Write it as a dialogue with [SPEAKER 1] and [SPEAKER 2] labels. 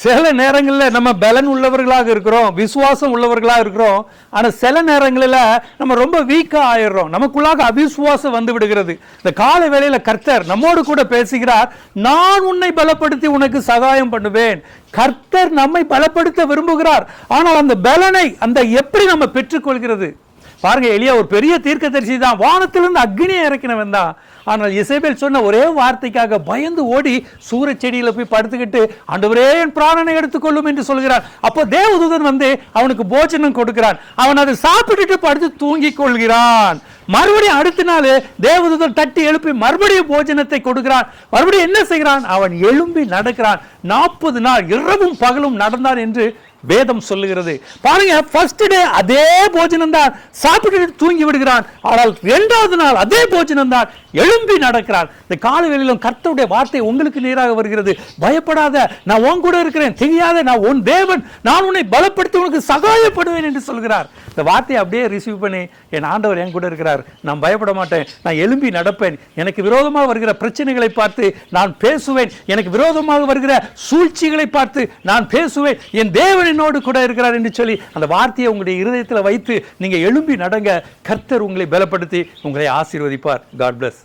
[SPEAKER 1] சில நேரங்களில் நம்ம பலன் உள்ளவர்களாக இருக்கிறோம், விசுவாசம் உள்ளவர்களாக இருக்கிறோம். ஆனால் சில நேரங்களில் நம்ம ரொம்ப வீக்காக ஆயிடுறோம், நமக்குள்ளாக அவிசுவாசம் வந்து விடுகிறது. இந்த கால வேளையில் கர்த்தர் நம்மோடு கூட பேசுகிறார். நான் உன்னை பலப்படுத்தி உனக்கு சகாயம் பண்ணுவேன். கர்த்தர் நம்மை பலப்படுத்த விரும்புகிறார். ஆனால் அந்த பலனை அந்த எப்படி நம்ம பெற்றுக்கொள்கிறது பாருங்க. எலியா ஒரு பெரிய தீர்க்கதரிசி தான், வானத்திலிருந்து அக்னியை இறக்கினவன் தான். ஆனால் இசபேல் சொன்ன ஒரே வார்த்தைக்காக பயந்து ஓடி சூரச் செடியில போய் படுத்துக்கிட்டு ஆண்டவரே என் பிராணனை எடுத்துக்கொள்ளும் என்று சொல்கிறான். அப்போ தேவதூதன் வந்து அவனுக்கு போஜனம் கொடுக்கிறான். அவன் அதை சாப்பிட்டுட்டு படுத்து தூங்கிக் கொள்கிறான். மறுபடியும் அடுத்த நாள் தேவதூதன் தட்டி எழுப்பி மறுபடியும் போஜனத்தை கொடுக்கிறான். மறுபடியும் என்ன செய்கிறான்? அவன் எழும்பி நடக்கிறான். 40 நாள் இரவும் பகலும் நடந்தான் என்று வேதம் சொல்லுகிறது. பாருங்க, ஃபர்ஸ்ட் டே அதே போஜனம் தான், சாப்பிட்டு தூங்கி விடுகிறான். ஆனால் 2வது நாள் அதே போஜனம் தான், எழும்பி நடக்கிறான். இந்த காலவெளியிலும் கர்த்தருடைய வார்த்தை உங்களுக்கு நேராக வருகிறது. பயப்படாத, நான் உன் கூட இருக்கிறேன். தெரியாத, நான் உன் தேவன், நான் உன்னை பலப்படுத்தி உனக்கு சகாயப்படுவேன் என்று சொல்கிறார். இந்த வார்த்தையை அப்படியே ரிசீவ் பண்ணி, என் ஆண்டவர் என் கூட இருக்கிறார், நான் பயப்பட மாட்டேன், நான் எழும்பி நடப்பேன். எனக்கு விரோதமாக வருகிற பிரச்சனைகளை பார்த்து நான் பேசுவேன், எனக்கு விரோதமாக வருகிற சூழ்ச்சிகளை பார்த்து நான் பேசுவேன். என் தேவன் என்னோடு கூட இருக்கிறார் என்று சொல்லி அந்த வார்த்தையை உங்களுடைய இருதயத்தில் வைத்து நீங்க எழும்பி நடங்க. கர்த்தர் உங்களை பலப்படுத்தி உங்களை ஆசீர்வதிப்பார். God plus.